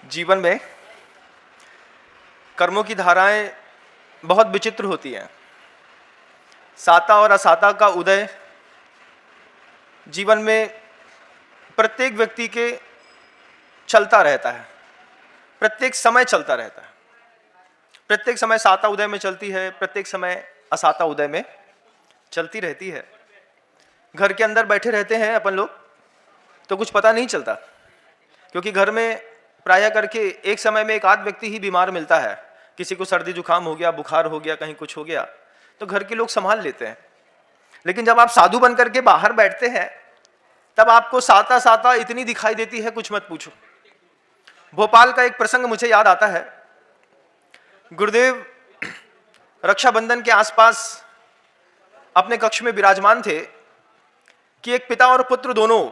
जीवन में कर्मों की धाराएं बहुत विचित्र होती हैं। साता और असाता का उदय जीवन में प्रत्येक व्यक्ति के चलता रहता है, प्रत्येक समय चलता रहता है। प्रत्येक समय साता उदय में चलती है, प्रत्येक समय असाता उदय में चलती रहती है। घर के अंदर बैठे रहते हैं अपन लोग तो कुछ पता नहीं चलता, क्योंकि घर में प्रायः करके एक समय में एक आध व्यक्ति ही बीमार मिलता है। किसी को सर्दी जुकाम हो गया, बुखार हो गया, कहीं कुछ हो गया तो घर के लोग संभाल लेते हैं। लेकिन जब आप साधु बन करके बाहर बैठते हैं तब आपको साता साता इतनी दिखाई देती है, कुछ मत पूछो। भोपाल का एक प्रसंग मुझे याद आता है। गुरुदेव रक्षाबंधन के आसपास अपने कक्ष में विराजमान थे कि एक पिता और पुत्र दोनों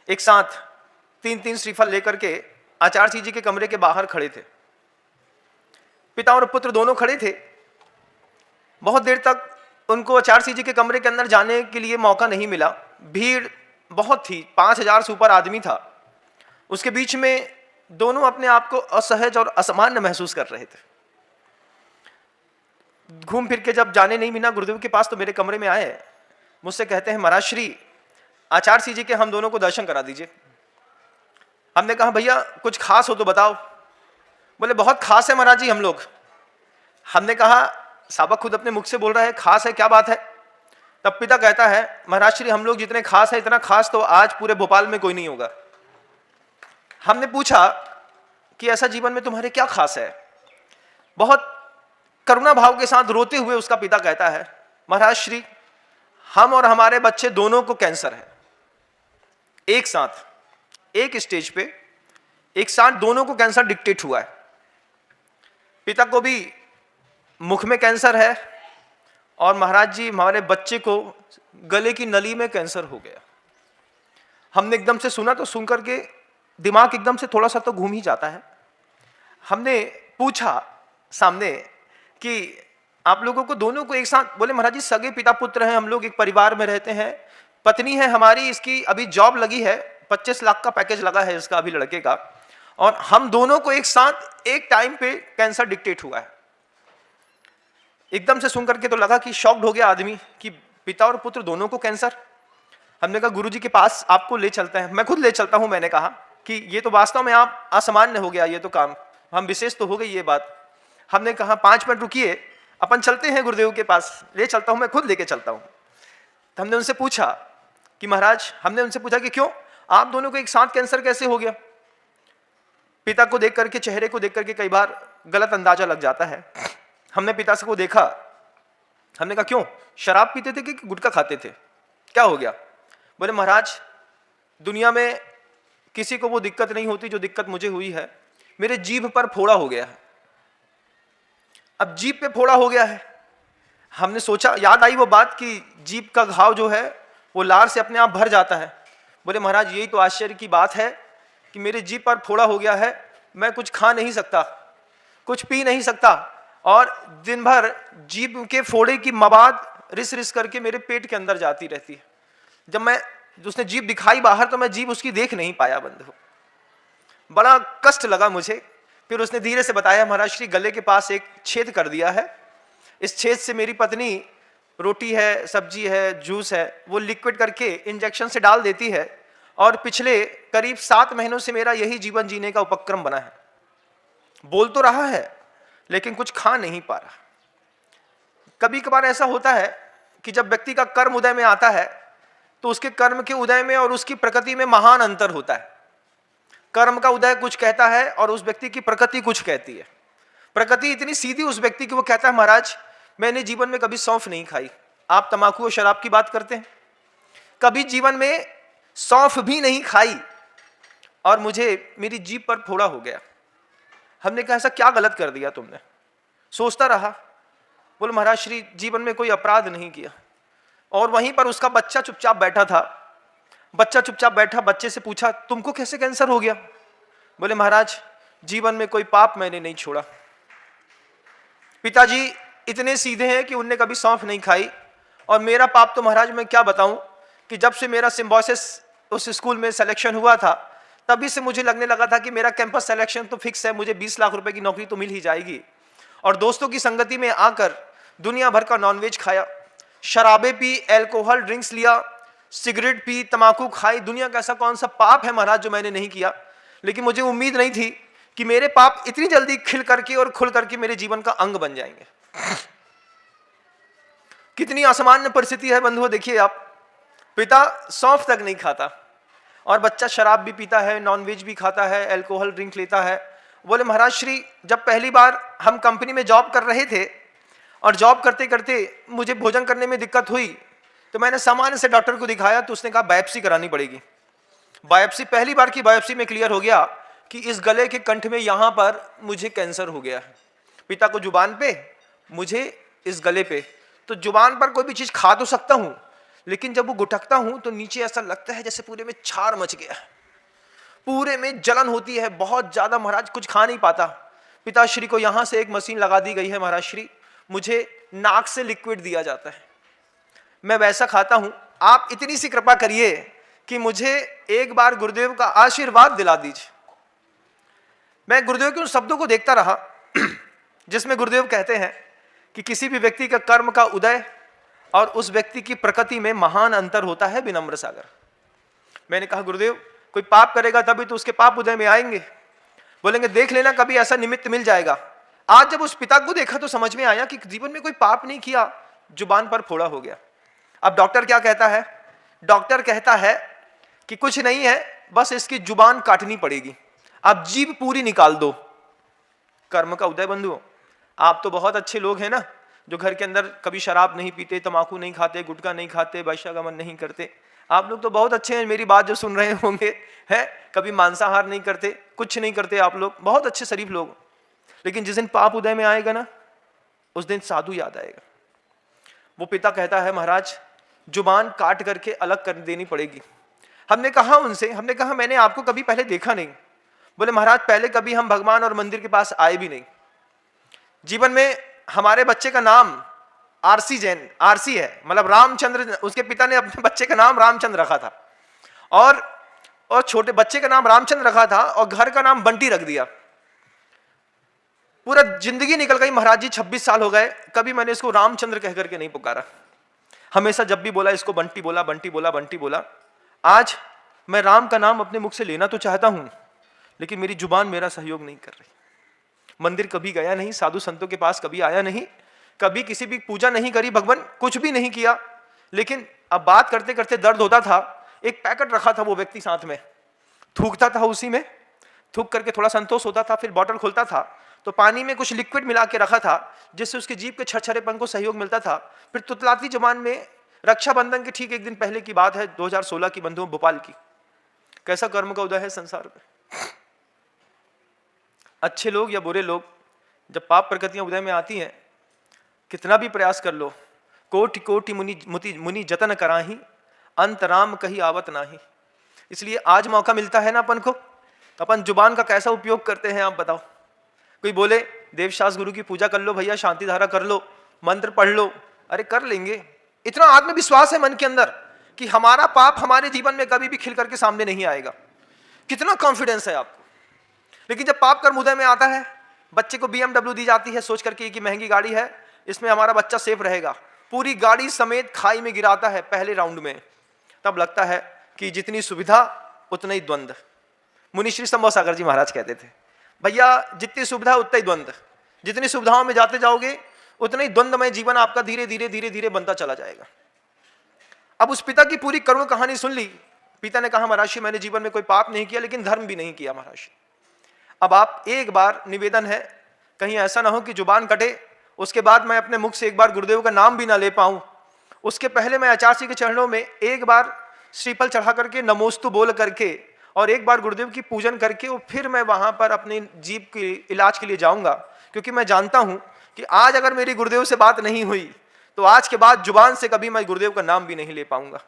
एक साथ तीन तीन श्रीफल लेकर के आचार्य जी के कमरे के बाहर खड़े थे। पिता और पुत्र दोनों खड़े थे। बहुत देर तक उनको आचार्य जी के कमरे के अंदर जाने के लिए मौका नहीं मिला। भीड़ बहुत थी, 5000 से ऊपर आदमी था। उसके बीच में दोनों अपने आप को असहज और असामान्य महसूस कर रहे थे। घूम फिर के जब जाने नहीं मिला गुरुदेव के पास तो मेरे कमरे में आए, मुझसे कहते हैं, महाराज श्री आचार्य जी के हम दोनों को दर्शन करा दीजिए। हमने कहा भैया कुछ खास हो तो बताओ। बोले बहुत खास है महाराज जी हम लोग। हमने कहा साबक खुद अपने मुख से बोल रहा है, खास है, क्या बात है? तब पिता कहता है, महाराज श्री हम लोग जितने खास है इतना खास तो आज पूरे भोपाल में कोई नहीं होगा। हमने पूछा कि ऐसा जीवन में तुम्हारे क्या खास है? बहुत करुणा भाव के साथ रोते हुए उसका पिता कहता है, महाराज श्री हम और हमारे बच्चे दोनों को कैंसर है। एक साथ एक स्टेज पे एक साथ दोनों को कैंसर डिटेक्ट हुआ है। पिता को भी मुख में कैंसर है और महाराज जी हमारे बच्चे को गले की नली में कैंसर हो गया। हमने एकदम से सुना तो सुन करके दिमाग एकदम से थोड़ा सा तो घूम ही जाता है। हमने पूछा सामने कि आप लोगों को दोनों को एक साथ? बोले महाराज जी सगे पिता पुत्र हैं, हम लोग एक परिवार में रहते हैं। पत्नी है हमारी, इसकी अभी जॉब लगी है, 25 लाख का पैकेज लगा है इसका अभी लड़के का, और हम दोनों को एक साथ एक टाइम पे कैंसर डिटेक्ट हुआ है। एकदम से सुन करके तो लगा कि शॉक्ड हो गया आदमी कि पिता और पुत्र दोनों को कैंसर। हमने कहा गुरुजी के पास आपको ले चलते हैं, मैं खुद ले चलता हूं। मैंने कहा कि ये तो वास्तव में आप असामान्य हो गया, ये तो काम हम विशेष तो हो गई ये बात। हमने कहा 5 मिनट रुकिए, अपन चलते हैं गुरुदेव के पास, ले चलता हूं, मैं खुद लेके चलता हूं। तो हमने उनसे पूछा कि महाराज, हमने उनसे पूछा कि क्यों आप दोनों को एक साथ कैंसर कैसे हो गया? पिता को देख करके, चेहरे को देख करके कई बार गलत अंदाजा लग जाता है। हमने पिता से को देखा, हमने कहा क्यों, शराब पीते थे कि गुटखा खाते थे, क्या हो गया? बोले महाराज दुनिया में किसी को वो दिक्कत नहीं होती जो दिक्कत मुझे हुई है, मेरे जीभ पर फोड़ा हो गया है। अब जीभ पे फोड़ा हो गया है। हमने सोचा, याद आई वो बात कि जीभ का घाव जो है वो लार से अपने आप भर जाता है। बोले महाराज यही तो आश्चर्य की बात है कि मेरे जीभ पर फोड़ा हो गया है, मैं कुछ खा नहीं सकता, कुछ पी नहीं सकता, और दिन भर जीभ के फोड़े की मवाद रिस रिस करके मेरे पेट के अंदर जाती रहती है। जब मैं उसने जीभ दिखाई बाहर तो मैं जीभ उसकी देख नहीं पाया बंधु। बड़ा कष्ट लगा मुझे। फिर उसने धीरे से बताया, महाराज श्री गले के पास एक छेद कर दिया है, इस छेद से मेरी पत्नी रोटी है, सब्जी है, जूस है, वो लिक्विड करके इंजेक्शन से डाल देती है, और पिछले करीब 7 महीनों से मेरा यही जीवन जीने का उपक्रम बना है। बोल तो रहा है लेकिन कुछ खा नहीं पा रहा। कभी कभार ऐसा होता है कि जब व्यक्ति का कर्म उदय में आता है तो उसके कर्म के उदय में और उसकी प्रकृति में महान अंतर होता है। कर्म का उदय कुछ कहता है और उस व्यक्ति की प्रकृति कुछ कहती है। प्रकृति इतनी सीधी उस व्यक्ति की, वो कहता है महाराज मैंने जीवन में कभी सौंफ नहीं खाई। आप तंबाकू और शराब की बात करते हैं, कभी जीवन में सौंफ भी नहीं खाई और मुझे मेरी जीभ पर फोड़ा हो गया। हमने कहा ऐसा क्या गलत कर दिया तुमने? सोचता रहा। बोले महाराज श्री जीवन में कोई अपराध नहीं किया। और वहीं पर उसका बच्चा चुपचाप बैठा था। बच्चा चुपचाप बैठा, बच्चे से पूछा तुमको कैसे कैंसर हो गया? बोले महाराज जीवन में कोई पाप मैंने नहीं छोड़ा। पिताजी इतने सीधे हैं कि उनने कभी सौंफ नहीं खाई, और मेरा पाप तो महाराज मैं क्या बताऊं कि जब से मेरा सिम्बोसिस उस स्कूल में सिलेक्शन हुआ था तभी से मुझे लगने लगा था कि मेरा कैंपस सिलेक्शन तो फिक्स है, मुझे 20 लाख रुपए की नौकरी तो मिल ही जाएगी। और दोस्तों की संगति में आकर दुनिया भर का नॉनवेज खाया, शराबे पी, अल्कोहल ड्रिंक्स लिया, सिगरेट पी, तंबाकू खाई। दुनिया का ऐसा कौन सा पाप है महाराज जो मैंने नहीं किया? लेकिन मुझे उम्मीद नहीं थी कि मेरे पाप इतनी जल्दी खिल करके और खुल करके मेरे जीवन का अंग बन जाएंगे। कितनी असामान्य परिस्थिति है बंधुओं, देखिए आप। पिता सौंफ तक नहीं खाता और बच्चा शराब भी पीता है, नॉनवेज भी खाता है, अल्कोहल ड्रिंक लेता है। बोले महाराज श्री, जब पहली बार हम कंपनी में जॉब कर रहे थे और जॉब करते करते मुझे भोजन करने में दिक्कत हुई, तो मैंने सामान्य से डॉक्टर को दिखाया, तो उसने कहा बायोप्सी करानी पड़ेगी। बायोप्सी, पहली बार की बायोप्सी में क्लियर हो गया कि इस गले के कंठ में यहां पर मुझे कैंसर हो गया है। पिता को जुबान पे, मुझे इस गले पे। तो जुबान पर कोई भी चीज खा तो सकता हूं, लेकिन जब वो गुटकता हूं तो नीचे ऐसा लगता है जैसे पूरे में छार मच गया है, पूरे में जलन होती है बहुत ज्यादा महाराज, कुछ खा नहीं पाता। पिताश्री को यहां से एक मशीन लगा दी गई है महाराज श्री, मुझे नाक से लिक्विड दिया जाता है, मैं वैसा खाता हूं। आप इतनी सी कृपा करिए कि मुझे एक बार गुरुदेव का आशीर्वाद दिला दीजिए। मैं गुरुदेव के उन शब्दों को देखता रहा जिसमें गुरुदेव कहते हैं कि किसी भी व्यक्ति का कर्म का उदय और उस व्यक्ति की प्रकृति में महान अंतर होता है, विनम्र सागर। मैंने कहा गुरुदेव, कोई पाप करेगा तभी तो उसके पाप उदय में आएंगे। बोलेंगे देख लेना कभी ऐसा निमित्त मिल जाएगा। आज जब उस पिता को देखा तो समझ में आया कि जीवन में कोई पाप नहीं किया, जुबान पर फोड़ा हो गया। अब डॉक्टर क्या कहता है? डॉक्टर कहता है कि कुछ नहीं है, बस इसकी जुबान काटनी पड़ेगी, आप जीभ पूरी निकाल दो। कर्म का उदय बंधुओं, आप तो बहुत अच्छे लोग हैं ना, जो घर के अंदर कभी शराब नहीं पीते, तंबाकू नहीं खाते, गुटखा नहीं खाते, वैश्यागमन नहीं करते। आप लोग तो बहुत अच्छे हैं, मेरी बात जो सुन रहे होंगे, हैं, कभी मांसाहार नहीं करते, कुछ नहीं करते, आप लोग बहुत अच्छे शरीफ लोग। लेकिन जिस दिन पाप उदय में आएगा ना, उस दिन साधु याद आएगा। वो पिता कहता है महाराज जुबान काट करके अलग कर देनी पड़ेगी। हमने कहा उनसे, हमने कहा मैंने आपको कभी पहले देखा नहीं। बोले महाराज पहले कभी हम भगवान और मंदिर के पास आए भी नहीं। जीवन में हमारे बच्चे का नाम आरसी जैन, आरसी है, मतलब रामचंद्र, उसके पिता ने अपने बच्चे का नाम रामचंद्र रखा था और छोटे बच्चे का नाम रामचंद्र रखा था और घर का नाम बंटी रख दिया। पूरा जिंदगी निकल गई महाराज जी, 26 साल हो गए, कभी मैंने इसको रामचंद्र कह करके नहीं पुकारा। हमेशा जब भी बोला इसको बंटी बोला, बंटी बोला, बंटी बोला। आज मैं राम का नाम अपने मुख से लेना तो चाहता हूं, लेकिन मेरी जुबान मेरा सहयोग नहीं कर रही। मंदिर कभी गया नहीं, साधु संतों के पास कभी आया नहीं, कभी किसी भी पूजा नहीं करी, भगवान कुछ भी नहीं किया। लेकिन अब बात करते करते दर्द होता था। एक पैकेट रखा था वो व्यक्ति साथ में, थूकता था उसी में, थूक करके थोड़ा संतोष होता था, फिर बॉटल खोलता था तो पानी में कुछ लिक्विड मिला के रखा था, जिससे उसके जीभ के छरछरेपन को सहयोग मिलता था। फिर तुतलाती जुबान में, रक्षाबंधन के ठीक एक दिन पहले की बात है, 2016 की बंधुओं, भोपाल की। कैसा कर्म का उदय है संसार में। अच्छे लोग या बुरे लोग, जब पाप प्रकृतियां उदय में आती हैं, कितना भी प्रयास कर लो, कोटि कोटि मुनि जतन कराही, अंत राम कहीं आवत नाही। इसलिए आज मौका मिलता है ना अपन को, अपन जुबान का कैसा उपयोग करते हैं आप बताओ। कोई बोले देवशास गुरु की पूजा कर लो भैया, शांति धारा कर लो, मंत्र पढ़ लो, अरे कर लेंगे। इतना आत्मविश्वास है मन के अंदर कि हमारा पाप हमारे जीवन में कभी भी खिल करके सामने नहीं आएगा। कितना कॉन्फिडेंस है आपको। लेकिन जब पाप कर्म उदय में आता है, बच्चे को BMW दी जाती है सोच करके कि महंगी गाड़ी है, इसमें हमारा बच्चा सेफ रहेगा, पूरी गाड़ी समेत खाई में गिराता है पहले राउंड में। तब लगता है कि जितनी सुविधा उतना ही द्वंद्व। मुनि श्री संभव सागर जी महाराज कहते थे, भैया जितनी सुविधा उतना ही द्वंद्व, जितनी सुविधाओं में जाते जाओगे उतना ही द्वंद्वमय जीवन आपका धीरे धीरे धीरे धीरे बनता चला जाएगा। अब उस पिता की पूरी करुण कहानी सुन ली। पिता ने कहा महाराज मैंने जीवन में कोई पाप नहीं किया, लेकिन धर्म भी नहीं किया महाराज। अब आप एक बार निवेदन है, कहीं ऐसा ना हो कि जुबान कटे, उसके बाद मैं अपने मुख से एक बार गुरुदेव का नाम भी ना ले पाऊं। उसके पहले मैं आचार्य के चरणों में एक बार श्रीफल चढ़ा करके नमोस्तु बोल करके और एक बार गुरुदेव की पूजन करके और फिर मैं वहां पर अपने जीभ के इलाज के लिए जाऊंगा। क्योंकि मैं जानता हूं कि आज अगर मेरी गुरुदेव से बात नहीं हुई तो आज के बाद जुबान से कभी मैं गुरुदेव का नाम भी नहीं ले पाऊंगा।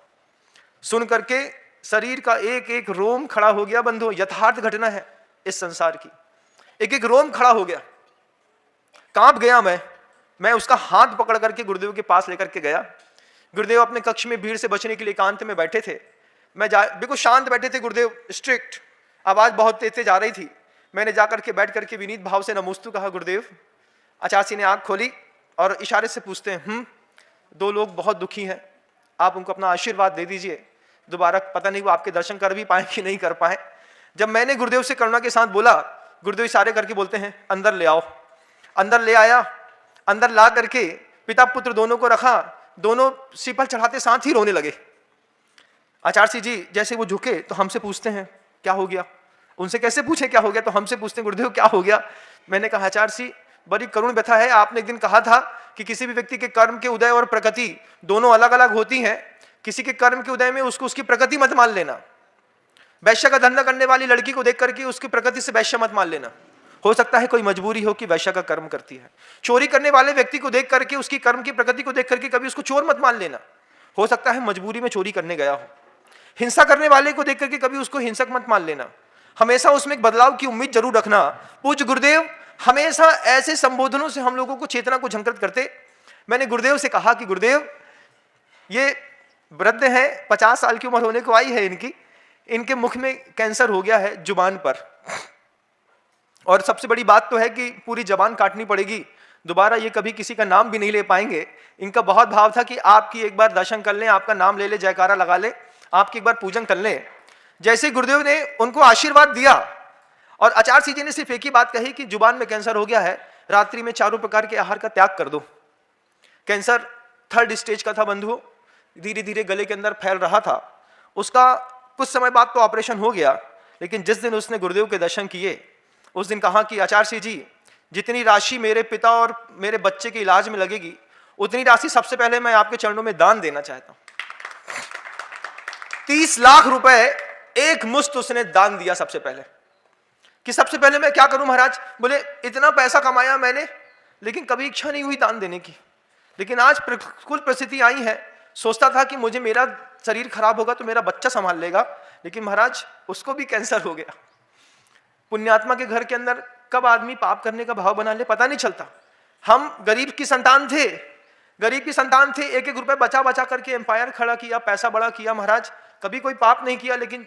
सुन करके शरीर का एक एक रोम खड़ा हो गया बंधु। यथार्थ घटना है इस संसार की, एक एक रोम खड़ा हो गया, कांप गया मैं उसका हाथ पकड़ करके गुरुदेव के पास लेकर के गया। गुरुदेव अपने कक्ष में भीड़ से बचने के लिए एकांत में बैठे थे। मैं बिल्कुल शांत बैठे थे गुरुदेव, स्ट्रिक्ट। आवाज बहुत तेज तेज आ रही थी। मैंने जाकर के बैठ करके विनीत भाव से नमोस्तु कहा, गुरुदेव। आचार्य ने आंख खोली और इशारे से पूछते हैं, 2 लोग बहुत दुखी हैं, आप उनको अपना आशीर्वाद दे दीजिए, दोबारा पता नहीं वो आपके दर्शन कर भी पाए कि नहीं कर पाए। जब मैंने गुरुदेव से करुणा के साथ बोला, गुरुदेव इशारे करके बोलते हैं, अंदर ले आओ। अंदर ले आया। अंदर ला करके पिता पुत्र दोनों को रखा, दोनों सीपल चढ़ाते साथ ही रोने लगे। आचार्य जी जैसे वो झुके तो हमसे पूछते हैं, क्या हो गया? उनसे कैसे पूछे क्या हो गया, तो हमसे पूछते हैं, गुरुदेव क्या हो गया? मैंने कहा, आचार्य जी बड़ी करुण व्यथा है। आपने एक दिन कहा था कि किसी भी व्यक्ति के कर्म के उदय और प्रकृति दोनों अलग अलग होती हैं। किसी के कर्म के उदय में उसको उसकी प्रकृति मत मान लेना। वैश्य का धंधा करने वाली लड़की को देख करके उसकी प्रकृति से वैश्य मत मान लेना। हो सकता है कोई मजबूरी हो कि वैश्य का कर्म करती है। चोरी करने वाले व्यक्ति को देख करके उसकी कर्म की प्रकृति को देख करके कभी उसको चोर मत मान लेना। हो सकता है मजबूरी में चोरी करने गया हो। हिंसा करने वाले को देख करके कभी उसको हिंसक मत मान लेना। हमेशा उसमें एक बदलाव की उम्मीद जरूर रखना। पूज्य गुरुदेव हमेशा ऐसे संबोधनों से हम लोगों को चेतना को झंकृत करते। मैंने गुरुदेव से कहा कि गुरुदेव ये वृद्ध है, 50 साल की उम्र होने को आई है इनके मुख में कैंसर हो गया है जुबान पर, और सबसे बड़ी बात तो है कि पूरी जबान काटनी पड़ेगी, दोबारा ये कभी किसी का नाम भी नहीं ले पाएंगे। इनका बहुत भाव था कि आपकी एक बार दर्शन कर लें, आपका नाम ले ले, जयकारा लगा ले, आपकी एक बार पूजन कर लें। जैसे गुरुदेव ने उनको आशीर्वाद दिया और आचार्य जी ने सिर्फ एक ही बात कही कि जुबान में कैंसर हो गया है, रात्रि में 4 प्रकार के आहार का त्याग कर दो। कैंसर 3rd स्टेज का था बंधुओं, धीरे धीरे गले के अंदर फैल रहा था। उसका कुछ समय बाद तो ऑपरेशन हो गया, लेकिन जिस दिन उसने गुरुदेव के दर्शन किए उस दिन कहा कि आचार्य जी जितनी राशि मेरे पिता और मेरे बच्चे के इलाज में लगेगी उतनी राशि सबसे पहले मैं आपके चरणों में दान देना चाहता हूं। 30 लाख रुपए एक मुश्त उसने दान दिया सबसे पहले। कि सबसे पहले मैं क्या करूं महाराज? बोले इतना पैसा कमाया मैंने लेकिन कभी इच्छा नहीं हुई दान देने की, लेकिन आज प्रतिकूल परिस्थिति आई है, सोचता था कि मुझे मेरा शरीर खराब होगा तो मेरा बच्चा संभाल लेगा, लेकिन महाराज उसको भी कैंसर हो गया। पुण्यात्मा के घर के अंदर कब आदमी पाप करने का भाव बना ले पता नहीं चलता। हम गरीब की संतान थे, एक एक रुपए बचा बचा करके एम्पायर खड़ा किया, पैसा बड़ा किया महाराज, कभी कोई पाप नहीं किया, लेकिन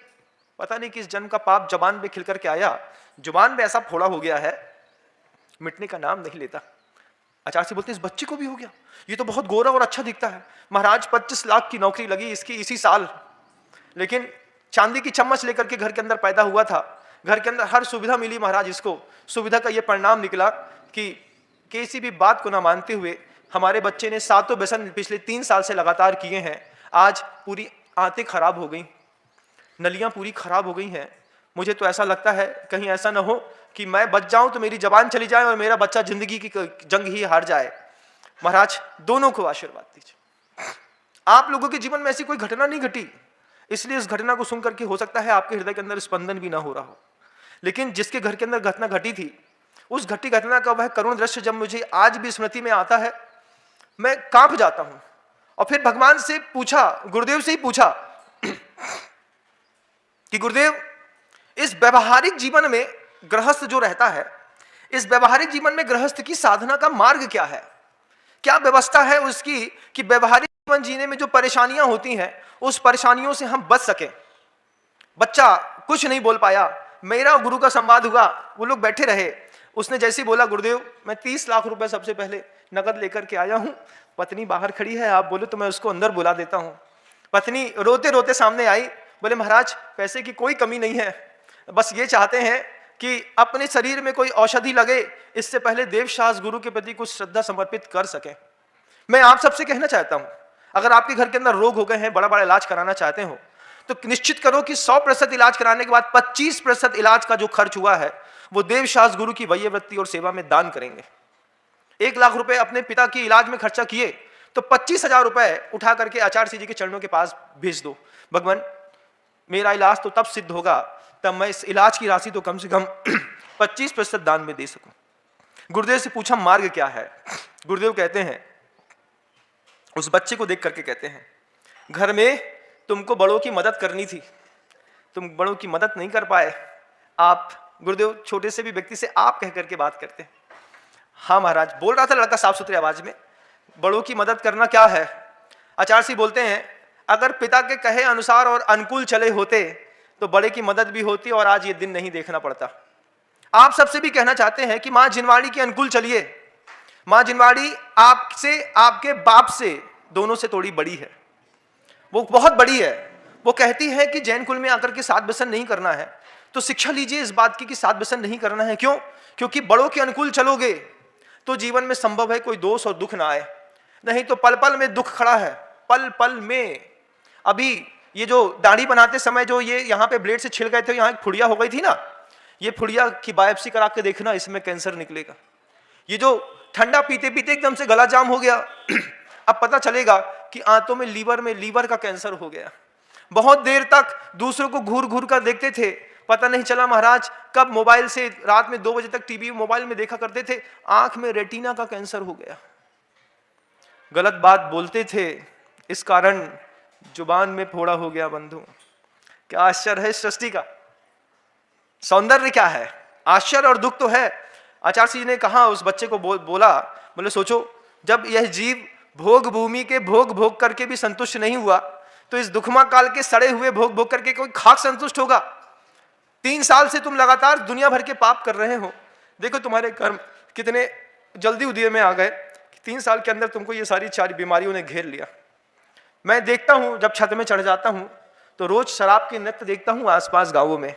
पता नहीं किस जन्म का पाप जबान पे खिल करके आया, जुबान पे ऐसा फोड़ा हो गया है मिटने का नाम नहीं लेता। आचार्य से बोलते इस बच्चे को भी हो गया, ये तो बहुत गोरा और अच्छा दिखता है महाराज, 25 लाख की नौकरी लगी इसकी इसी साल, लेकिन चांदी की चम्मच लेकर के घर के अंदर पैदा हुआ था, घर के अंदर हर सुविधा मिली महाराज इसको, सुविधा का ये परिणाम निकला कि किसी भी बात को ना मानते हुए हमारे बच्चे ने 7 व्यसन पिछले 3 साल से लगातार किए हैं। आज पूरी आंतें खराब हो गई, नलियां पूरी खराब हो गई हैं। मुझे तो ऐसा लगता है कहीं ऐसा ना हो कि मैं बच जाऊं तो मेरी जबान चली जाए और मेरा बच्चा जिंदगी की जंग ही हार जाए। महाराज दोनों को आशीर्वाद दीजिए। आप लोगों के जीवन में ऐसी कोई घटना नहीं घटी, इसलिए इस घटना को सुनकर के हो सकता है आपके हृदय के अंदर स्पंदन भी ना हो रहा हो, लेकिन जिसके घर के अंदर घटना घटी थी उस घटी घटना का वह करुण दृश्य जब मुझे आज भी स्मृति में आता है मैं कांप जाता हूं। और फिर भगवान से पूछा, गुरुदेव से ही पूछा कि गुरुदेव इस व्यवहारिक जीवन में गृहस्थ जो रहता है, इस व्यवहारिक जीवन में गृहस्थ की साधना का मार्ग क्या है, क्या व्यवस्था है उसकी कि व्यवहारिक जीवन जीने में जो परेशानियां होती हैं उस परेशानियों से हम बच सकें। बच्चा कुछ नहीं बोल पाया, मेरा गुरु का संवाद हुआ, वो लोग बैठे रहे। उसने जैसे ही बोला गुरुदेव मैं 30 लाख रुपए सबसे पहले नगद लेकर के आया हूं, पत्नी बाहर खड़ी है, आप बोले तो मैं उसको अंदर बुला देता हूं। पत्नी रोते रोते सामने आई, बोले महाराज पैसे की कोई कमी नहीं है, बस ये चाहते हैं कि अपने शरीर में कोई औषधि लगे इससे पहले देवशास गुरु के प्रति कुछ श्रद्धा समर्पित कर सके। मैं आप सबसे कहना चाहता हूं अगर आपके घर के अंदर रोग हो गए हैं, बड़ा बड़ा इलाज कराना चाहते हो तो निश्चित करो कि 100% इलाज कराने के बाद 25% इलाज का जो खर्च हुआ है वो देवशास गुरु की वैयवृत्ति और सेवा में दान करेंगे। 1 लाख रुपए अपने पिता के इलाज में खर्चा किए तो 25,000 रुपए उठा करके आचार्य जी के चरणों के पास भेज दो। भगवान मेरा इलाज तो तब सिद्ध होगा तब मैं इस इलाज की राशि तो कम से कम 25% दान में दे सकूं। गुरुदेव से पूछा मार्ग क्या है? गुरुदेव कहते हैं, उस बच्चे को देख करके कहते हैं, घर में तुमको बड़ों की मदद करनी थी, तुम बड़ों की मदद नहीं कर पाए। आप, गुरुदेव छोटे से भी व्यक्ति से आप कह करके बात करते हैं। हाँ महाराज, बोल रहा था लड़का साफ सुथरी आवाज में, बड़ों की मदद करना क्या है? आचार्य जी बोलते हैं, अगर पिता के कहे अनुसार और अनुकूल चले होते तो बड़े की मदद भी होती और आज ये दिन नहीं देखना पड़ता। आप सबसे भी कहना चाहते हैं कि मां जिनवाड़ी के अनुकूल चलिए। मां जिनवाड़ी आपसे, आपके बाप से, दोनों से थोड़ी बड़ी है, वो बहुत बड़ी है। वो कहती है कि जैन कुल में आकर के सात व्यसन नहीं करना है, तो शिक्षा लीजिए इस बात की कि सात व्यसन नहीं करना है। क्यों? क्योंकि बड़ों के अनुकूल चलोगे तो जीवन में संभव है कोई दोष और दुख ना आए, नहीं तो पल पल में दुख खड़ा है, पल पल में। अभी ये जो दाढ़ी बनाते समय जो ये यहाँ पे ब्लेड से छिल गए थे, यहाँ एक फुड़िया हो गई थी ना, ये फुड़िया की बायोप्सी करा के देखना, इसमें कैंसर निकलेगा। ये जो ठंडा पीते पीते एकदम से गला जाम हो गया, अब पता चलेगा कि आंतों में लीवर का कैंसर हो गया। बहुत देर तक दूसरों को घूर घूर कर देखते थे, पता नहीं चला महाराज कब मोबाइल से रात में 2 बजे तक टीवी मोबाइल में देखा करते थे, आंख में रेटिना का कैंसर हो गया। गलत बात बोलते थे, इस कारण जुबान में फोड़ा हो गया। बंधु, क्या आश्चर्य है सृष्टि का, सौंदर्य क्या है, आश्चर्य और दुख तो है। आचार्य जी ने कहा, उस बच्चे को बोले सोचो, जब यह जीव भोग भूमि के भोग भोग करके भी संतुष्ट नहीं हुआ, तो इस दुखमा काल के सड़े हुए भोग भोग करके कोई खाक संतुष्ट होगा? 3 साल से तुम लगातार दुनिया भर के पाप कर रहे हो, देखो तुम्हारे कर्म कितने जल्दी उदय में आ गए। 3 साल के अंदर तुमको ये सारी 4 बीमारियों ने घेर लिया। मैं देखता हूं, जब छत में चढ़ जाता हूं तो रोज शराब के नृत्य देखता हूं आसपास गांवों में।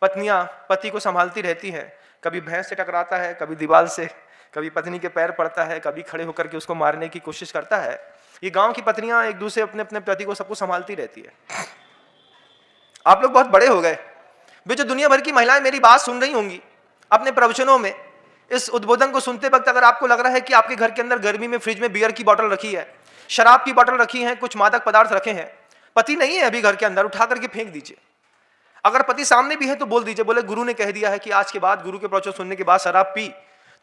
पत्नियां पति को संभालती रहती हैं, कभी भैंस से टकराता है, कभी दीवार से, कभी पत्नी के पैर पड़ता है, कभी खड़े होकर के उसको मारने की कोशिश करता है। ये गांव की पत्नियां एक दूसरे अपने अपने पति को सबको संभालती रहती है। आप लोग बहुत बड़े हो गए, वे जो दुनिया भर की महिलाएं मेरी बात सुन रही होंगी अपने प्रवचनों में, इस उद्बोधन को सुनते वक्त अगर आपको लग रहा है कि आपके घर के अंदर गर्मी में फ्रिज में बियर की बोतल रखी है, शराब की बोतल रखी है, कुछ मादक पदार्थ रखे हैं, पति नहीं है अभी घर के अंदर, उठा करके फेंक दीजिए। अगर पति सामने भी है तो बोल दीजिए, बोले गुरु ने कह दिया है कि आज के बाद, गुरु के प्रवचन सुनने के बाद शराब पी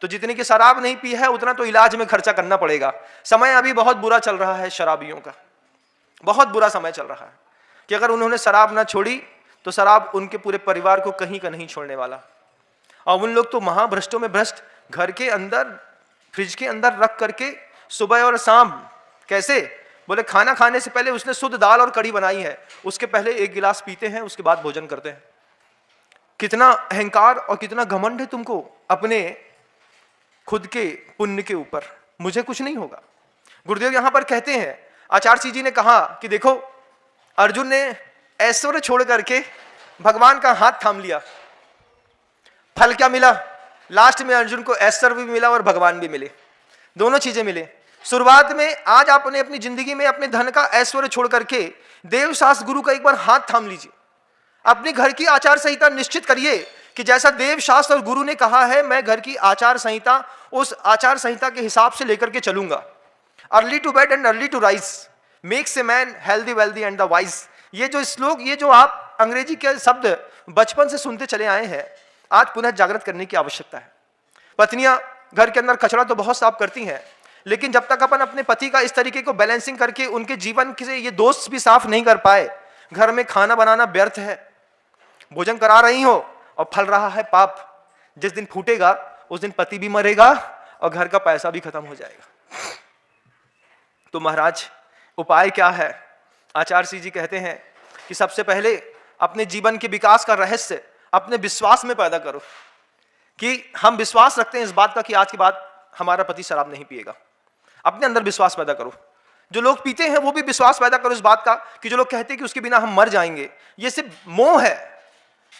तो जितनी की शराब नहीं पी है उतना तो इलाज में खर्चा करना पड़ेगा। समय अभी बहुत बुरा चल रहा है शराबियों का, बहुत बुरा समय चल रहा है कि अगर उन्होंने शराब ना छोड़ी तो शराब उनके पूरे परिवार को कहीं का नहीं छोड़ने वाला। और उन लोग तो महाभ्रष्टों में भ्रष्ट, घर के अंदर फ्रिज के अंदर रख करके सुबह और शाम, कैसे? बोले खाना खाने से पहले उसने शुद्ध दाल और कढ़ी बनाई है, उसके पहले 1 गिलास पीते हैं, उसके बाद भोजन करते हैं। कितना अहंकार और कितना घमंड है तुमको अपने खुद के पुण्य के ऊपर, मुझे कुछ नहीं होगा। गुरुदेव यहां पर कहते हैं, आचार्य जी ने कहा कि देखो, अर्जुन ने ऐश्वर्य छोड़ करके भगवान का हाथ थाम लिया, फल क्या मिला? लास्ट में अर्जुन को ऐश्वर्य भी मिला और भगवान भी मिले, दोनों चीजें मिले। शुरुआत में आज आपने अपनी जिंदगी में अपने धन का ऐश्वर्य छोड़ करके देवशास्त्र गुरु का एक बार हाथ थाम लीजिए। अपने घर की आचार संहिता निश्चित करिए कि जैसा देवशास्त्र और गुरु ने कहा है, मैं घर की आचार संहिता, उस आचार संहिता के हिसाब से लेकर के चलूंगा। Early to bed and early to rise makes a man healthy wealthy and the wise. ये जो श्लोक, ये जो आप अंग्रेजी के शब्द बचपन से सुनते चले आए हैं, आज पुनः जागृत करने की आवश्यकता है। पत्नियां घर के अंदर कचरा तो बहुत साफ करती हैं, लेकिन जब तक अपन अपने पति का इस तरीके को बैलेंसिंग करके उनके जीवन से ये दोष भी साफ नहीं कर पाए, घर में खाना बनाना व्यर्थ है। भोजन करा रही हो और फल रहा है पाप। जिस दिन फूटेगा उस दिन पति भी मरेगा और घर का पैसा भी खत्म हो जाएगा। तो महाराज उपाय क्या है? आचार्य जी कहते हैं कि सबसे पहले अपने जीवन के विकास का रहस्य अपने विश्वास में पैदा करो कि हम विश्वास रखते हैं इस बात का कि आज के बाद हमारा पति शराब नहीं पिएगा। अपने अंदर विश्वास पैदा करो। जो लोग पीते हैं वो भी विश्वास पैदा करो इस बात का कि जो लोग कहते हैं कि उसके बिना हम मर जाएंगे, ये सिर्फ मोह है,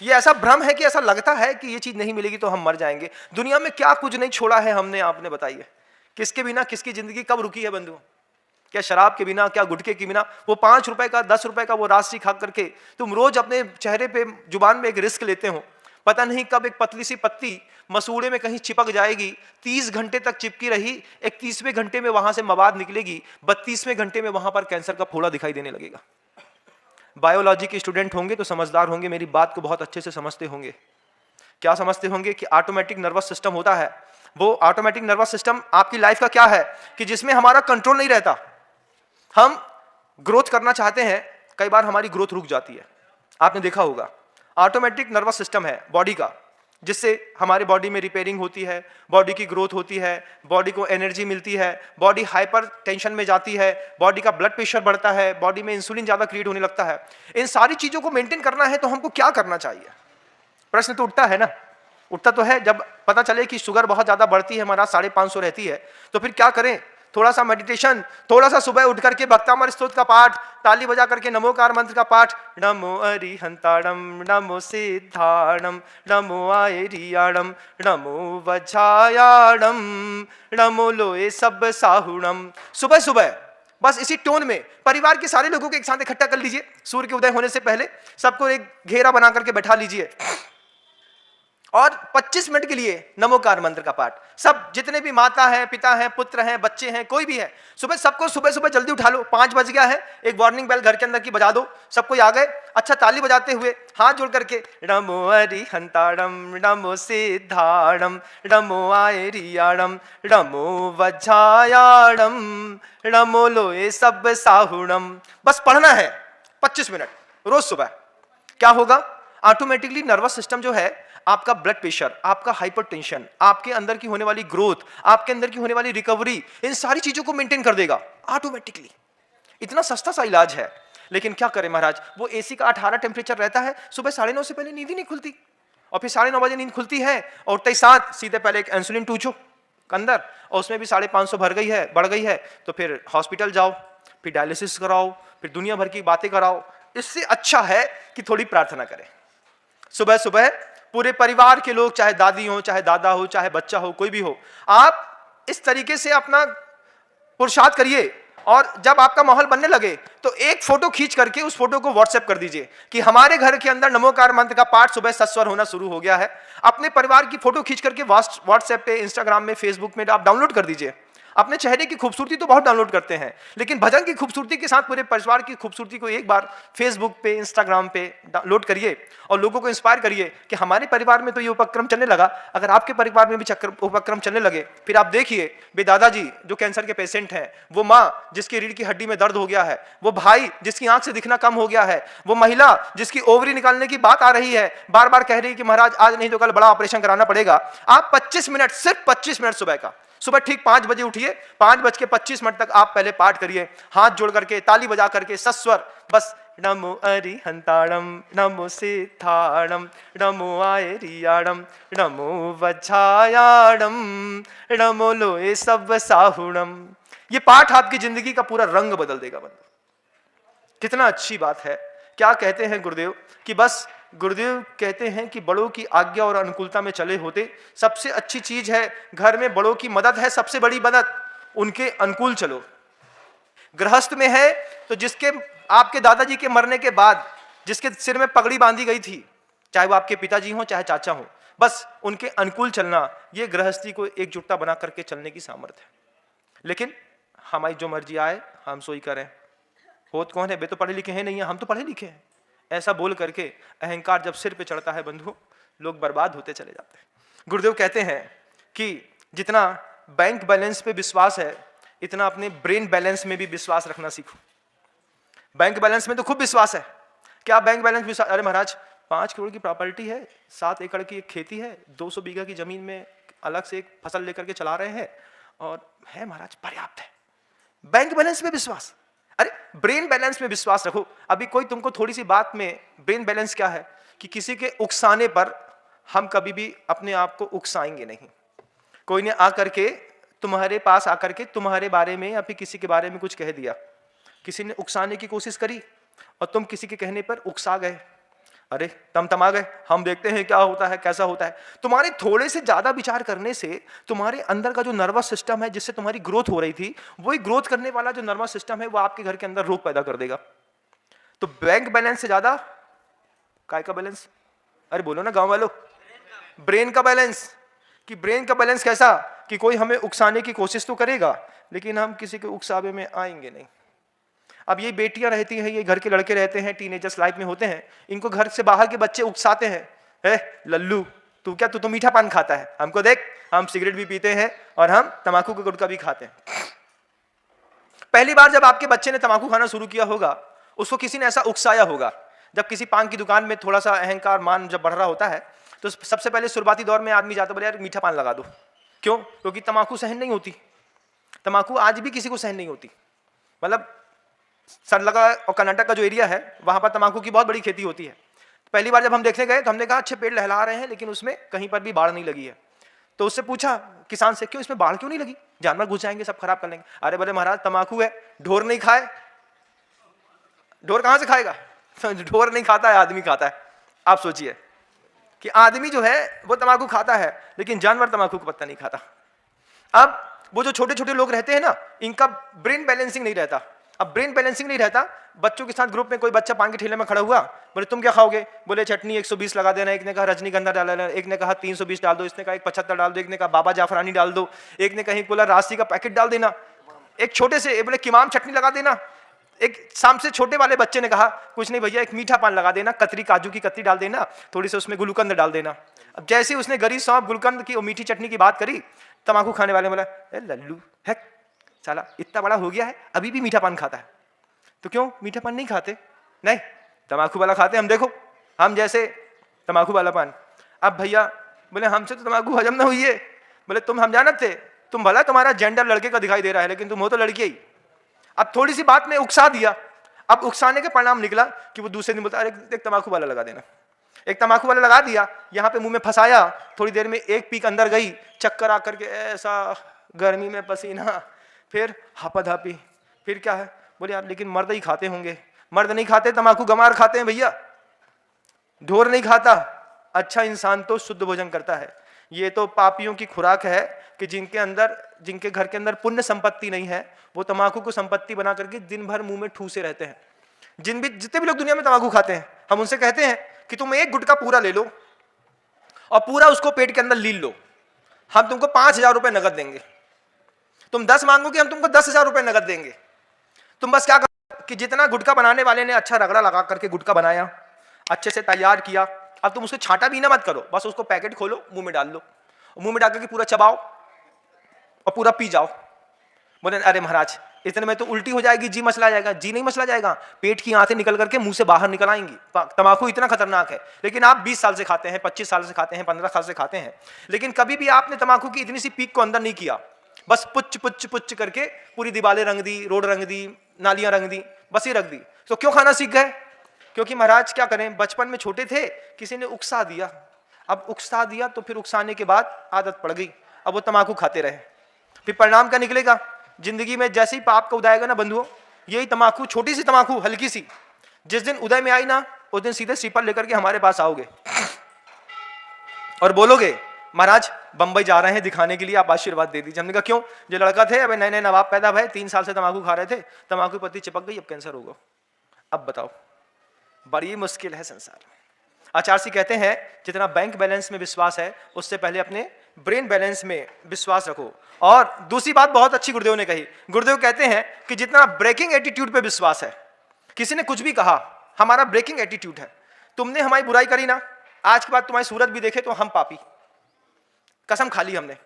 ये ऐसा भ्रम है कि ऐसा लगता है कि ये चीज नहीं मिलेगी तो हम मर जाएंगे। दुनिया में क्या कुछ नहीं छोड़ा है हमने, आपने बताइए, किसके बिना किसकी जिंदगी कब रुकी है बंधु? क्या शराब के बिना, क्या गुटखे के बिना? वो 5 रुपए का, 10 रुपए का वो राशि खा करके तुम रोज अपने चेहरे पे, जुबान में एक रिस्क लेते हो। पता नहीं कब एक पतली सी पत्ती मसूड़े में कहीं चिपक जाएगी, 30 घंटे तक चिपकी रही, 31वें घंटे में वहां से मवाद निकलेगी, 32वें घंटे में वहां पर कैंसर का फोड़ा दिखाई देने लगेगा। बायोलॉजी के स्टूडेंट होंगे तो समझदार होंगे, मेरी बात को बहुत अच्छे से समझते होंगे। क्या समझते होंगे कि ऑटोमेटिक नर्वस सिस्टम होता है। वो ऑटोमेटिक नर्वस सिस्टम आपकी लाइफ का क्या है कि जिसमें हमारा कंट्रोल नहीं रहता। हम ग्रोथ करना चाहते हैं, कई बार हमारी ग्रोथ रुक जाती है। आपने देखा होगा, ऑटोमेटिक नर्वस सिस्टम है बॉडी का, जिससे हमारे बॉडी में रिपेयरिंग होती है, बॉडी की ग्रोथ होती है, बॉडी को एनर्जी मिलती है, बॉडी हाइपर टेंशन में जाती है, बॉडी का ब्लड प्रेशर बढ़ता है, बॉडी में इंसुलिन ज़्यादा क्रिएट होने लगता है। इन सारी चीज़ों को मेंटेन करना है तो हमको क्या करना चाहिए? प्रश्न तो उठता है ना, उठता तो है। जब पता चले कि शुगर बहुत ज़्यादा बढ़ती है, हमारा 550 रहती है, तो फिर क्या करें? थोड़ा सा मेडिटेशन, थोड़ा सा सुबह उठ करके भक्तामृत स्तोत्र का पाठ, ताली बजा करके नमोकार मंत्र का पाठ, नमो अरिहंताणम, नमो सिद्धाणम, नमो आयरियाणम, नमो वज्रायाणम, नमो लोए सब साहुणम। सुबह सुबह बस इसी टोन में परिवार के सारे लोगों को एक साथ इकट्ठा कर लीजिए। सूर्य के उदय होने से पहले सबको एक घेरा बना करके बैठा लीजिए और 25 मिनट के लिए नमोकार मंत्र का पाठ। सब जितने भी माता है, पिता है, पुत्र हैं, बच्चे हैं, कोई भी है, सुबह सबको सुबह सुबह जल्दी उठा लो। 5 बज गया है, एक वार्निंग बेल घर के अंदर की बजा दो, सबको आ गए। अच्छा, ताली बजाते हुए हाथ जोड़ करके नमो अरिहंताणम, नमो सिद्धाणम, नमो आयरियाणम, नमो वज्रायाणम, नमो लोए सब साहुणम। बस पढ़ना है 25 मिनट रोज सुबह। क्या होगा? ऑटोमेटिकली नर्वस सिस्टम जो है, आपका ब्लड प्रेशर, आपका हाइपरटेंशन, आपके अंदर की होने वाली ग्रोथ, आपके अंदर की होने वाली रिकवरी, इन सारी चीजों को मेंटेन कर देगा ऑटोमेटिकली। इतना सस्ता सा इलाज है। लेकिन क्या करें महाराज, वो एसी का 18 टेम्परेचर रहता है, सुबह 9:30 से पहले नींद ही नहीं खुलती, और फिर 9:30 बजे नींद खुलती है और 7 सीधे पहले एक इंसुलिन टूचो अंदर, और उसमें भी 550 बढ़ गई है, तो फिर हॉस्पिटल जाओ, फिर डायलिसिस कराओ, फिर दुनिया भर की बातें कराओ। इससे अच्छा है कि थोड़ी प्रार्थना करें। सुबह सुबह पूरे परिवार के लोग, चाहे दादी हो, चाहे दादा हो, चाहे बच्चा हो, कोई भी हो, आप इस तरीके से अपना पुरुषार्थ करिए। और जब आपका माहौल बनने लगे तो एक फोटो खींच करके उस फोटो को व्हाट्सएप कर दीजिए कि हमारे घर के अंदर नमोकार मंत्र का पाठ सुबह सस्वर होना शुरू हो गया है। अपने परिवार की फोटो खींच करके व्हाट्सएप पे, इंस्टाग्राम में, फेसबुक में आप डाउनलोड कर दीजिए। अपने चेहरे की खूबसूरती तो बहुत डाउनलोड करते हैं, लेकिन भजन की खूबसूरती के साथ पूरे परिवार की खूबसूरती को एक बार फेसबुक पे, इंस्टाग्राम पे डाउनलोड करिए और लोगों को इंस्पायर करिए कि हमारे परिवार में तो ये उपक्रम चलने लगा, अगर आपके परिवार में भी उपक्रम चलने लगे। फिर आप देखिए, वे दादाजी जो कैंसर के पेशेंट हैं, वो माँ जिसकी रीढ़ की हड्डी में दर्द हो गया है, वो भाई जिसकी आंख से दिखना कम हो गया है, वो महिला जिसकी ओवरी निकालने की बात आ रही है, बार बार कह रही है कि महाराज आज नहीं तो कल बड़ा ऑपरेशन कराना पड़ेगा। आप 25 मिनट, सिर्फ 25 मिनट सुबह का, सुबह ठीक 5 बजे उठिए, 5:25 तक आप पहले पाठ करिए, हाथ जोड़ करके, ताली बजा करके, सस्वर, बस नमो अरिहंताणम, नमो सिद्धाणम, नमो आयरियाणम, नमो वज्रायाणम, नमो लोए सब साहुणम। ये पाठ आपकी जिंदगी का पूरा रंग बदल देगा बंधु। कितना अच्छी बात है। क्या कहते हैं गुरुदेव कि बस गुरुदेव कहते हैं कि बड़ों की आज्ञा और अनुकूलता में चले होते सबसे अच्छी चीज है। घर में बड़ों की मदद है सबसे बड़ी मदद, उनके अनुकूल चलो। गृहस्थ में है तो जिसके आपके दादाजी के मरने के बाद जिसके सिर में पगड़ी बांधी गई थी, चाहे वो आपके पिताजी हो चाहे चाचा हो, बस उनके अनुकूल चलना, ये गृहस्थी को एकजुटता बना करके चलने की सामर्थ्य है। लेकिन हमारी जो मर्जी आए हम सोई करें। होत कौन है? वे तो पढ़े लिखे हैं नहीं है, हम तो पढ़े लिखे हैं। ऐसा बोल करके अहंकार जब सिर पे चढ़ता है बंधु, लोग बर्बाद होते चले जाते हैं। गुरुदेव कहते हैं कि जितना बैंक बैलेंस पे विश्वास है, इतना अपने ब्रेन बैलेंस में भी विश्वास रखना सीखो। बैंक बैलेंस में तो खूब विश्वास है। क्या बैंक बैलेंस विश्वास? अरे महाराज 5 करोड़ की प्रॉपर्टी है, 7 एकड़ की एक खेती है, 200 बीघा की जमीन में अलग से एक फसल लेकर के चला रहे हैं, और है महाराज पर्याप्त है। बैंक बैलेंस में विश्वास, अरे ब्रेन बैलेंस में विश्वास रखो। अभी कोई तुमको थोड़ी सी बात में, ब्रेन बैलेंस क्या है कि किसी के उकसाने पर हम कभी भी अपने आप को उकसाएंगे नहीं। कोई ने आकर के तुम्हारे पास आकर के तुम्हारे बारे में या फिर किसी के बारे में कुछ कह दिया, किसी ने उकसाने की कोशिश करी और तुम किसी के कहने पर उकसा गए, अरे तमा गए, हम देखते हैं क्या होता है, कैसा होता है। तुम्हारे थोड़े से ज्यादा विचार करने से तुम्हारे अंदर का जो नर्वस सिस्टम है, जिससे तुम्हारी ग्रोथ हो रही थी, वही ग्रोथ करने वाला जो नर्वस सिस्टम है वो आपके घर के अंदर रोग पैदा कर देगा। तो बैंक बैलेंस से ज्यादा काय का बैलेंस? अरे बोलो ना गांव वालों, ब्रेन का बैलेंस। कि ब्रेन का बैलेंस कैसा कि कोई हमें उकसाने की कोशिश तो करेगा लेकिन हम किसी के उकसावे में आएंगे नहीं। अब ये बेटियां रहती हैं, ये घर के लड़के रहते हैं, टीनेजर्स लाइफ में होते हैं, इनको घर से बाहर के बच्चे उकसाते हैं, लल्लू तू क्या, तू तो मीठा पान खाता है, हमको देख, हम सिगरेट भी पीते हैं और हम तंबाकू का गुटखा भी खाते हैं। पहली बार जब आपके बच्चे ने तंबाकू खाना शुरू किया होगा, उसको किसी ने ऐसा उकसाया होगा। जब किसी पान की दुकान में थोड़ा सा अहंकार मान जब बढ़ रहा होता है तो सबसे पहले शुरुआती दौर में आदमी जाता बोले यार मीठा पान लगा दो। क्यों? क्योंकि तम्बाकू सहन नहीं होती। तम्बाकू आज भी किसी को सहन नहीं होती। मतलब सरलगा और कर्नाटक का जो एरिया है वहां पर तम्बाकू की बहुत बड़ी खेती होती है। पहली बार जब हम देखने गए तो हमने कहा अच्छे पेड़ लहला रहे हैं लेकिन उसमें कहीं पर भी बाढ़ नहीं लगी है। तो उससे पूछा किसान से, क्यों इसमें बाढ़ क्यों नहीं लगी? जानवर घुस जाएंगे, सब खराब कर लेंगे। अरे बोले महाराज तम्बाकू है, ढोर नहीं खाए, ढोर कहां से खाएगा? ढोर नहीं खाता है, आदमी खाता है। आप सोचिए कि आदमी जो है वो तम्बाकू खाता है लेकिन जानवर तम्बाकू का पत्ता नहीं खाता। अब वो जो छोटे छोटे लोग रहते हैं ना, इनका ब्रेन बैलेंसिंग नहीं रहता। अब ब्रेन बैलेंसिंग नहीं रहता, बच्चों के साथ ग्रुप में कोई बच्चा पान के ठेले में खड़ा हुआ, बोले तुम क्या खाओगे? बोले चटनी 120 लगा देना। एक ने कहा रजनीगंधा डाल देना, एक ने कहा 320 डाल दो, इसने कहा 75 डाल दो, एक ने कहा बाबा जाफरानी डाल दो, एक ने कहीं बोला राशि का पैकेट डाल देना, एक छोटे से बोले किमाम चटनी लगा देना। एक शाम से छोटे वाले बच्चे ने कहा कुछ नहीं भैया, एक मीठा पान लगा देना, कतरी काजू की कतरी डाल देना, थोड़ी सी उसमें गुलकंद डाल देना। अब जैसे ही उसने गरी सौंफ गुलकंद की और मीठी चटनी की बात करी, तम्बाकू खाने वाले बोला लल्लू है साला, इतना बड़ा हो गया है अभी भी मीठा पान खाता है। तो क्यों मीठा पान नहीं खाते? नहीं, तम्बाकू वाला खाते। हम देखो, हम जैसे तम्बाकू वाला पान। अब भैया बोले हमसे तो तम्बाकू हजम ना हुई है। बोले तुम हम जानत थे, तुम भला तुम्हारा जेंडर लड़के का दिखाई दे रहा है लेकिन तुम हो तो लड़की ही। अब थोड़ी सी बात में उकसा दिया। अब उकसाने के परिणाम निकला कि वो दूसरे दिन बोलता अरे एक तम्बाकू वाला लगा देना। एक तम्बाकू वाला लगा दिया, यहाँ पे मुंह में फंसाया, थोड़ी देर में एक पीक अंदर गई, चक्कर आकर के ऐसा, गर्मी में पसीना, फिर हापाधापी। फिर क्या है? बोले यार लेकिन मर्द ही खाते होंगे। मर्द नहीं खाते, तम्बाकू गमार खाते हैं भैया, ढोर नहीं खाता। अच्छा इंसान तो शुद्ध भोजन करता है। ये तो पापियों की खुराक है कि जिनके घर के अंदर पुण्य संपत्ति नहीं है, वो तम्बाकू को संपत्ति बना करके दिन भर मुंह में ठूसे रहते हैं। जितने भी लोग दुनिया में तम्बाकू खाते हैं, हम उनसे कहते हैं कि तुम एक गुटखा पूरा ले लो और पूरा उसको पेट के अंदर लील लो, हम तुमको 5,000 रुपए नगद देंगे। तुम 10 मांगोगे, हम तुमको 10,000 रुपए नगद देंगे। तुम बस क्या करो कि जितना गुटखा बनाने वाले ने अच्छा रगड़ा लगा करके गुटखा बनाया, अच्छे से तैयार किया, अब तुम उसको छाटा भी ना मत करो, बस उसको पैकेट खोलो, मुंह में डाल लो, मुंह में डाल करके पूरा चबाओ और पूरा पी जाओ। बोले अरे महाराज इतने में तो उल्टी हो जाएगी, जी मचला जाएगा। जी नहीं मचला जाएगा, पेट की आंतें निकल करके मुंह से बाहर निकल आएंगी। तम्बाकू इतना खतरनाक है। लेकिन आप 20 साल से खाते हैं, 25 साल से खाते हैं, 15 साल से खाते हैं, लेकिन कभी भी आपने तम्बाकू की इतनी सी पीक को अंदर नहीं किया। बस पुच्च पुच्च पुच्च करके पूरी दीवारें रंग दी, रोड रंग दी, नालियां रंग दी, बस ये रख दी। तो क्यों खाना सीख गए? क्योंकि महाराज क्या करें, बचपन में छोटे थे, किसी ने उकसा दिया। अब उकसा दिया तो फिर उकसाने के बाद आदत पड़ गई, अब वो तम्बाकू खाते रहे। फिर परिणाम क्या निकलेगा? जिंदगी में जैसे ही पाप का उदय आएगा ना बंधुओं, यही तम्बाकू, छोटी सी तम्बाकू हल्की सी, जिस दिन उदय में आई ना, उस दिन सीधे सीपर लेकर के हमारे पास आओगे और बोलोगे महाराज बंबई जा रहे हैं दिखाने के लिए, आप आशीर्वाद दे दीजिए। हमने कहा क्यों? जो लड़का थे, अबे नए नए नवाब पैदा भय, 3 साल से तम्बाकू खा रहे थे, तम्बाकू पत्ती चिपक गई, अब कैंसर होगा। अब बताओ, बड़ी मुश्किल है संसार। आचार्य कहते हैं जितना बैंक बैलेंस में विश्वास है, उससे पहले अपने ब्रेन बैलेंस में विश्वास रखो। और दूसरी बात बहुत अच्छी गुरुदेव ने कही। गुरुदेव कहते हैं कि जितना ब्रेकिंग एटीट्यूड पे विश्वास है, किसी ने कुछ भी कहा, हमारा ब्रेकिंग एटीट्यूड है। तुमने हमारी बुराई करी ना, आज के बाद तुम्हारी सूरत भी देखे तो हम पापी, कसम खा ली हमने।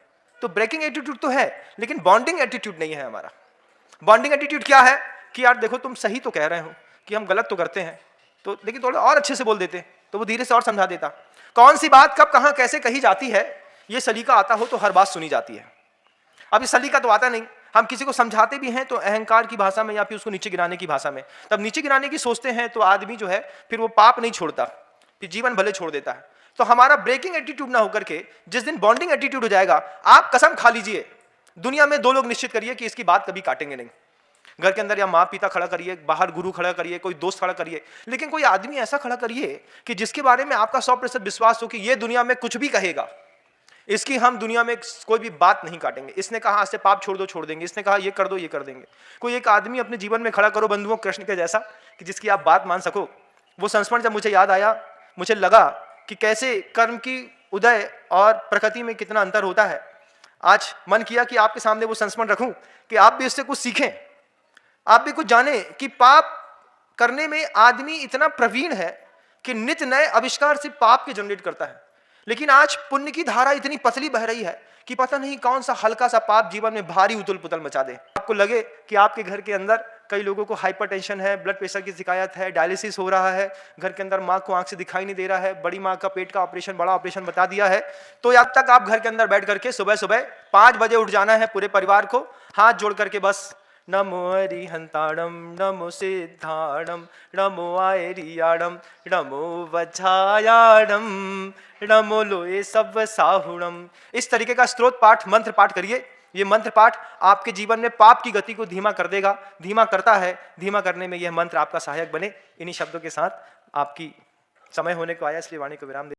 तो ब्रेकिंग एटीट्यूड तो है, लेकिन बॉन्डिंग एटीट्यूड नहीं है हमारा। बॉन्डिंग एटीट्यूड क्या है कि यार देखो तुम सही तो कह रहे हो कि हम गलत तो करते हैं, तो लेकिन थोड़ा और अच्छे से बोल देते तो वो धीरे से और समझा देता। कौन सी बात कब कहां कैसे कही जाती है, ये सलीका आता हो तो हर बात सुनी जाती है। अब ये सलीका तो आता नहीं, हम किसी को समझाते भी हैं तो अहंकार की भाषा में या फिर उसको नीचे गिराने की भाषा में। तब नीचे गिराने की सोचते हैं तो आदमी जो है फिर वो पाप नहीं छोड़ता, फिर जीवन भले छोड़ देता है। तो हमारा ब्रेकिंग एटीट्यूड ना होकर के जिस दिन बॉन्डिंग एटीट्यूड हो जाएगा, आप कसम खा लीजिए, दुनिया में 2 लोग निश्चित करिए कि इसकी बात कभी काटेंगे नहीं। घर के अंदर या माँ पिता खड़ा करिए, बाहर गुरु खड़ा करिए, कोई दोस्त खड़ा करिए, लेकिन कोई आदमी ऐसा खड़ा करिए कि जिसके बारे में आपका 100% विश्वास हो कि ये दुनिया में कुछ भी कहेगा, इसकी हम दुनिया में कोई भी बात नहीं काटेंगे। इसने कहा आज से पाप छोड़ दो, छोड़ देंगे, इसने कहा ये कर दो, ये कर देंगे। कोई एक आदमी अपने जीवन में खड़ा करो बंधुओं, कृष्ण के जैसा, कि जिसकी आप बात मान सको। वो संस्मरण जब मुझे याद आया, मुझे लगा कि कैसे कर्म की उदय और प्रकृति में कितना अंतर होता है। आज मन किया कि आपके सामने वो संस्मरण रखूं कि आप भी इससे कुछ सीखें, आप भी कुछ जाने कि पाप करने में आदमी इतना प्रवीण है कि नित्य नए आविष्कार से पाप के जनरेट करता है। लेकिन आज पुण्य की धारा इतनी पतली बह रही है कि पता नहीं कौन सा हल्का सा पाप जीवन में भारी उथल पुथल मचा दे। आपको लगे कि आपके घर के अंदर कई लोगों को हाइपरटेंशन है, ब्लड प्रेशर की शिकायत है, डायलिसिस हो रहा है, घर के अंदर माँ को आंख से दिखाई नहीं दे रहा है, बड़ी माँ का पेट का ऑपरेशन, बड़ा ऑपरेशन बता दिया है। तो अब तक आप घर के अंदर बैठ करके सुबह सुबह 5 बजे उठ जाना है, पूरे परिवार को हाथ जोड़ करके बस नमो अरिहंताणम, नमो सिद्धाणम, नमो आयरियाणम, नमो वज्रायाणम, नमो लोए सब साहुणम, इस तरीके का स्तोत्र पाठ, मंत्र पाठ करिए। ये मंत्र पाठ आपके जीवन में पाप की गति को धीमा कर देगा, धीमा करता है। धीमा करने में यह मंत्र आपका सहायक बने। इन्हीं शब्दों के साथ आपकी समय होने को आया, इसलिए वाणी को विराम दे।